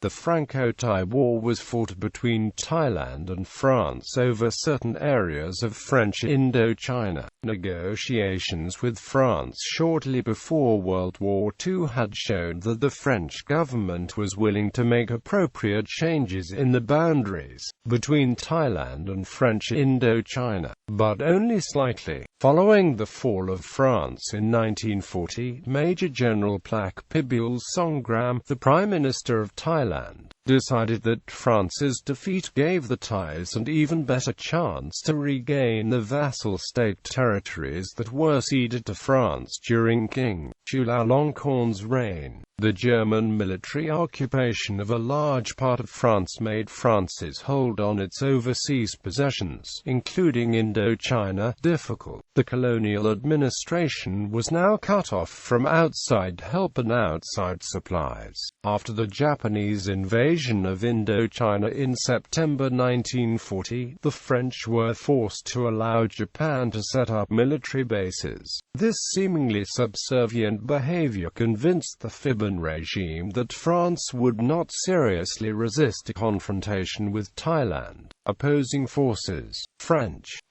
The Franco-Thai War was fought between Thailand and France over certain areas of French Indochina. Negotiations with France shortly before World War II had shown that the French government was willing to make appropriate changes in the boundaries between Thailand and French Indochina, but only slightly. Following the fall of France in 1940, Major General Plaek Pibulsonggram, the Prime Minister of Thailand, decided that France's defeat gave the Thais an even better chance to regain the vassal state territories that were ceded to France during King Chulalongkorn's reign. The German military occupation of a large part of France made France's hold on its overseas possessions, including Indochina, difficult. The colonial administration was now cut off from outside help and outside supplies. After the Japanese invasion of Indochina in September 1940, the French were forced to allow Japan to set up military bases. This seemingly subservient behavior convinced the Fibon regime that France would not seriously resist a confrontation with Thailand. Opposing forces.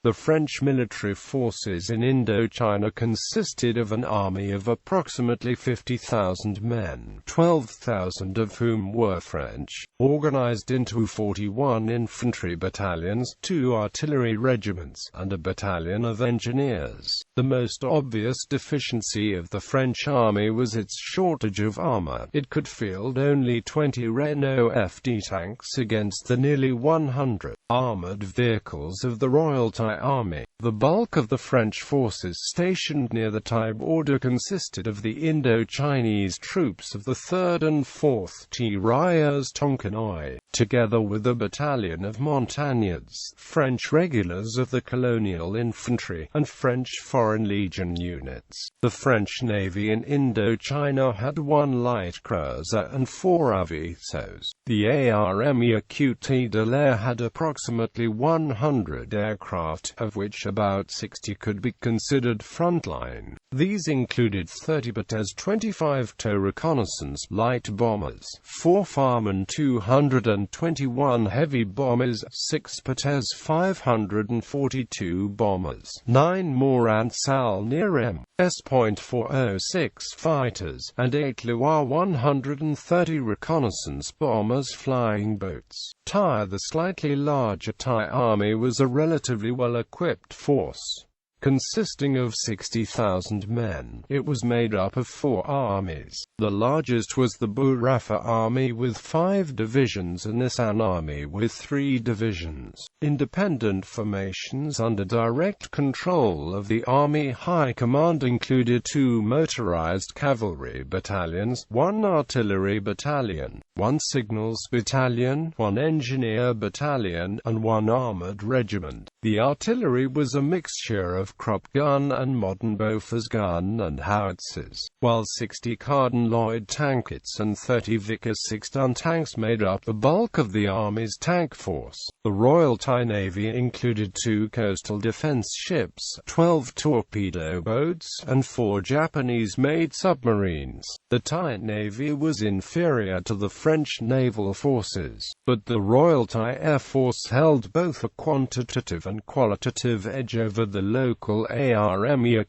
The French military forces in Indochina consisted of an army of approximately 50,000 men, 12,000 of whom were French, organized into 41 infantry battalions, 2 artillery regiments, and a battalion of engineers. The most obvious deficiency of the French army was its shortage of armor. It could field only 20 Renault FD tanks against the nearly 100 armored vehicles of the Royal Thai Army. The bulk of the French forces stationed near the Thai border consisted of the Indo-Chinese troops of the 3rd and 4th Tirailleurs Tonkinoi, together with a battalion of montagnards, French regulars of the colonial infantry, and French Foreign Legion units. The French Navy in Indochina had 1 light cruiser and 4 avisos. The Reign.The had approximately 100 aircraft, of which about 60 could be considered frontline. These included 30 Bates 25 tow reconnaissance light bombers, 4 Farman 221 heavy bombers, 6 Bates 542 bombers, 9 Morant Sal near S.406 fighters, and 8 Luar 130 reconnaissance bombers flying boats. The slightly larger Thai army was a relatively well-equipped force. Consisting of 60,000 men, it was made up of 4 armies. The largest was the Burapha Army with 5 divisions and the San Army with 3 divisions. Independent formations under direct control of the Army High Command included 2 motorized cavalry battalions, 1 artillery battalion, 1 signals battalion, 1 engineer battalion, and 1 armored regiment. The artillery was a mixture of Krupp gun and modern Bofors gun and howitzers, while 60 Carden-Lloyd tankets and 30 Vickers 6-ton tanks made up the bulk of the Army's tank force. The Royal Thai Navy included 2 coastal defense ships, 12 torpedo boats, and 4 Japanese-made submarines. The Thai Navy was inferior to the French naval forces, but the Royal Thai Air Force held both a quantitative and qualitative edge over the local Reign.The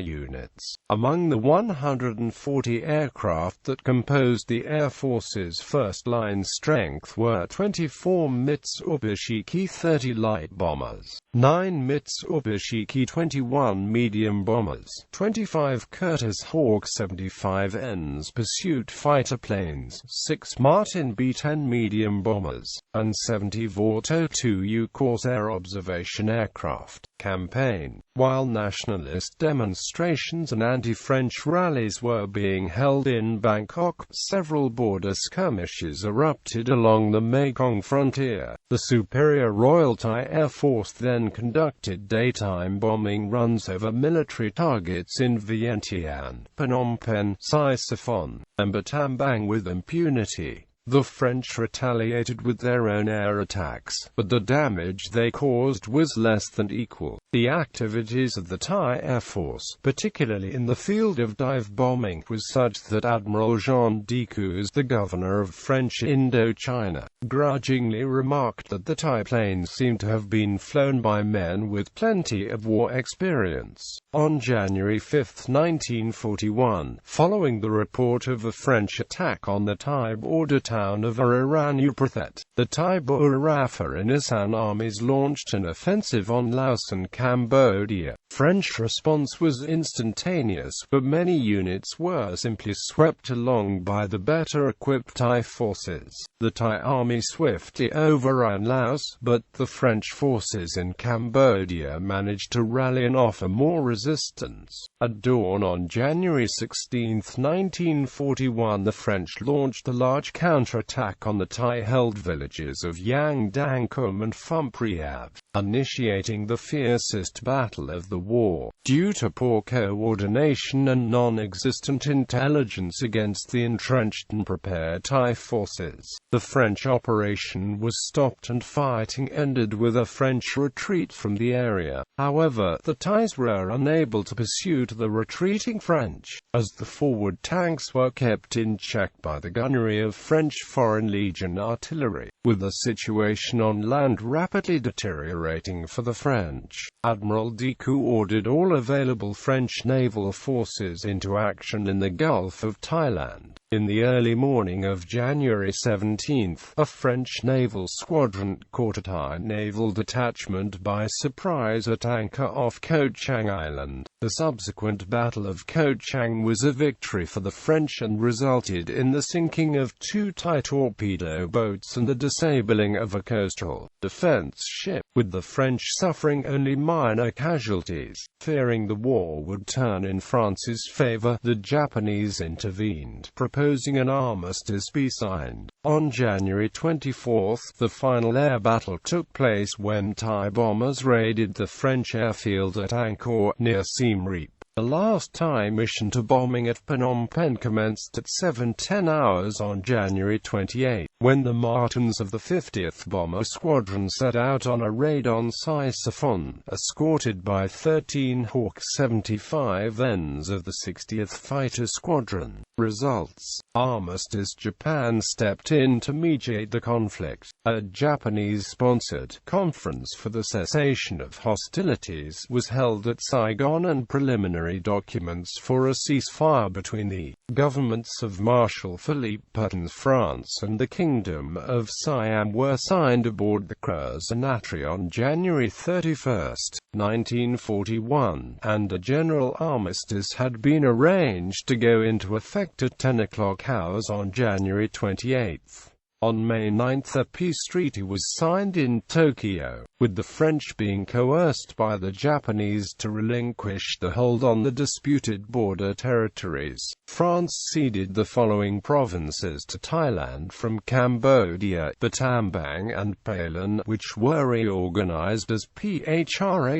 units. Among the 140 aircraft that composed the Air Force's first-line strength were 24 Mitsubishi 30 light bombers, 9 Mitsubishi 21 medium bombers, 25 Curtiss Hawk 75Ns pursuit fighter planes, 6 Martin B-10 medium bombers, and 70 Vorto 2U Corsair observation aircraft. Campaign. While nationalist demonstrations and anti-French rallies were being held in Bangkok, several border skirmishes erupted along the Mekong frontier. The superior Royal Thai Air Force then conducted daytime bombing runs over military targets in Vientiane, Phnom Penh, Siphon, and Battambang with impunity. The French retaliated with their own air attacks, but the damage they caused was less than equal. The activities of the Thai Air Force, particularly in the field of dive bombing, was such that Admiral Jean Decaux, the governor of French Indochina, grudgingly remarked that the Thai planes seemed to have been flown by men with plenty of war experience. On January 5, 1941, following the report of a French attack on the Thai border town of Araranuprathet, the Thai Burarafa and Isan armies launched an offensive on Laos and Cambodia. French response was instantaneous, but many units were simply swept along by the better-equipped Thai forces. The Thai army swiftly overran Laos, but the French forces in Cambodia managed to rally and offer more resistance. At dawn on January 16, 1941, the French launched a large counterattack on the Thai-held villages of Yang Dang Kum and Phum Priav, initiating the fiercest battle of the war. Due to poor coordination and non-existent intelligence against the entrenched and prepared Thai forces, the French operation was stopped and fighting ended with a French retreat from the area. However, the Thais were unable to pursue the retreating French, as the forward tanks were kept in check by the gunnery of French Foreign Legion artillery. With the situation on land rapidly deteriorating for the French, Admiral Decaux ordered all available French naval forces into action in the Gulf of Thailand. In the early morning of January 17, a French naval squadron caught a Thai naval detachment by surprise at anchor off Koh Chang Island. The subsequent Battle of Koh Chang was a victory for the French and resulted in the sinking of 2 Thai torpedo boats and the disabling of a coastal defense ship, with the French suffering only minor casualties. Fearing the war would turn in France's favor, the Japanese intervened, proposing an armistice be signed. On January 24, the final air battle took place when Thai bombers raided the French airfield at Angkor, near Siem Reap. The last Thai mission to bombing at Phnom Penh commenced at 7:10 hours on January 28, when the Martins of the 50th Bomber Squadron set out on a raid on Sisophon, escorted by 13 Hawk 75Ns of the 60th Fighter Squadron. Results: Armistice. Japan stepped in to mediate the conflict. A Japanese-sponsored conference for the cessation of hostilities was held at Saigon, and preliminary documents for a ceasefire between the governments of Marshal Philippe Pétain's France and the Kingdom of Siam were signed aboard the cruiser Natri on January 31, 1941, and a general armistice had been arranged to go into effect at 10 o'clock hours on January 28. On May 9, a peace treaty was signed in Tokyo, with the French being coerced by the Japanese to relinquish the hold on the disputed border territories. France ceded the following provinces to Thailand from Cambodia: Battambang and Palan, which were reorganized as Phra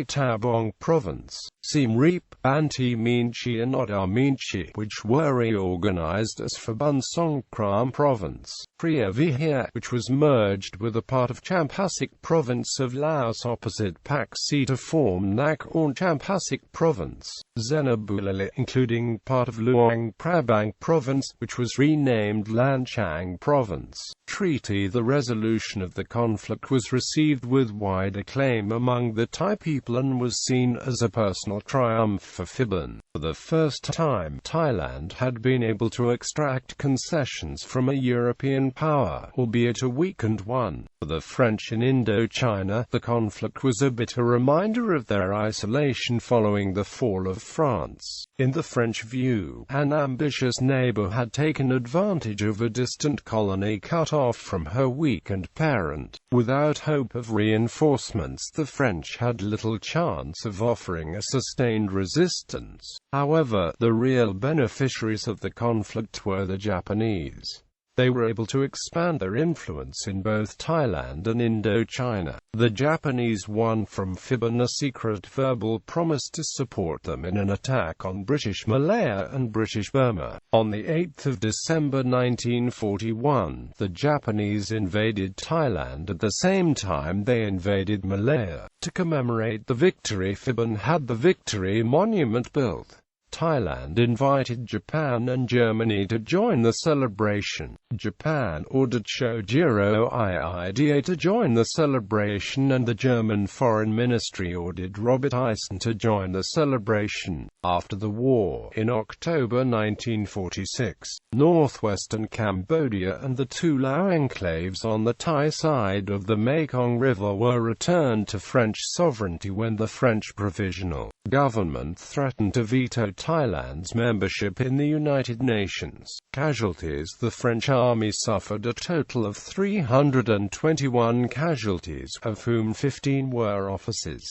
Tabong Province; Siem Reap, Banteay Meanchey and Oddar Meanchey, which were reorganized as Pibulsonggram Province; Phra Vihear, which was merged with a part of Champasak Province of Laos opposite Pak Si to form Nakhon Champasak Province; Zenabulali, including part of Luang Prabang Province, which was renamed Lanchang Province. Treaty. The resolution of the conflict was received with wide acclaim among the Thai people and was seen as a personal triumph for Pibulsonggram. For the first time, Thailand had been able to extract concessions from a European power, albeit a weakened one. For the French in Indochina, the conflict was a bitter reminder of their isolation following the fall of France. In the French view, an ambitious neighbor had taken advantage of a distant colony cut off from her weakened parent. Without hope of reinforcements, the French had little chance of offering a sustained resistance. However, the real beneficiaries of the conflict were the Japanese. they were able to expand their influence in both Thailand and Indochina. The Japanese won from Pibulsonggram a secret verbal promise to support them in an attack on British Malaya and British Burma. On 8 December 1941, the Japanese invaded Thailand at the same time they invaded Malaya. To commemorate the victory, Pibulsonggram had the Victory Monument built. Thailand invited Japan and Germany to join the celebration. Japan ordered Shojiro Iida to join the celebration, and the German Foreign Ministry ordered Robert Ison to join the celebration. After the war, in October 1946, northwestern Cambodia and the two Lao enclaves on the Thai side of the Mekong River were returned to French sovereignty when the French Provisional Government threatened to veto Thailand's membership in the United Nations. Casualties: the French army suffered a total of 321 casualties, of whom 15 were officers.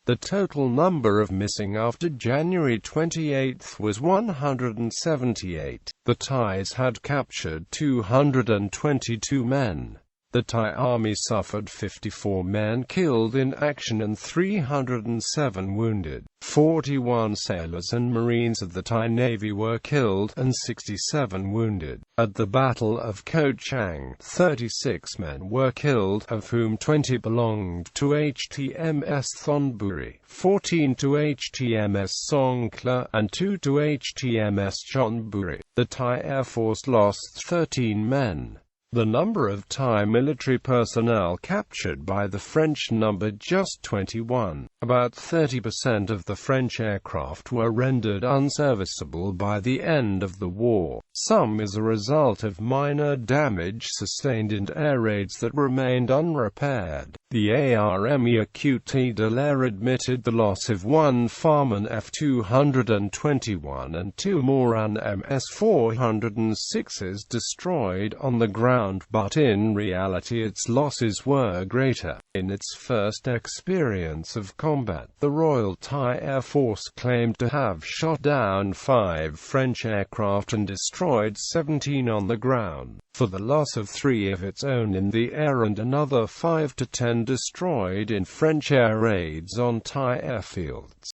The total number of missing after January 28 was 178. The Thais had captured 222 men. The Thai army suffered 54 men killed in action and 307 wounded. 41 sailors and marines of the Thai Navy were killed, and 67 wounded. At the Battle of Ko Chang, 36 men were killed, of whom 20 belonged to HTMS Thonburi, 14 to HTMS Songkhla, and 2 to HTMS Chonburi. The Thai Air Force lost 13 men. The number of Thai military personnel captured by the French numbered just 21. About 30% of the French aircraft were rendered unserviceable by the end of the war, some as a result of minor damage sustained in air raids that remained unrepaired. The Armée Acute de l'Air admitted the loss of one Farman F-221 and two Moran MS-406s destroyed on the ground, but in reality its losses were greater. In its first experience of combat, the Royal Thai Air Force claimed to have shot down 5 French aircraft and destroyed 17 on the ground, for the loss of 3 of its own in the air and another 5 to 10 destroyed in French air raids on Thai airfields.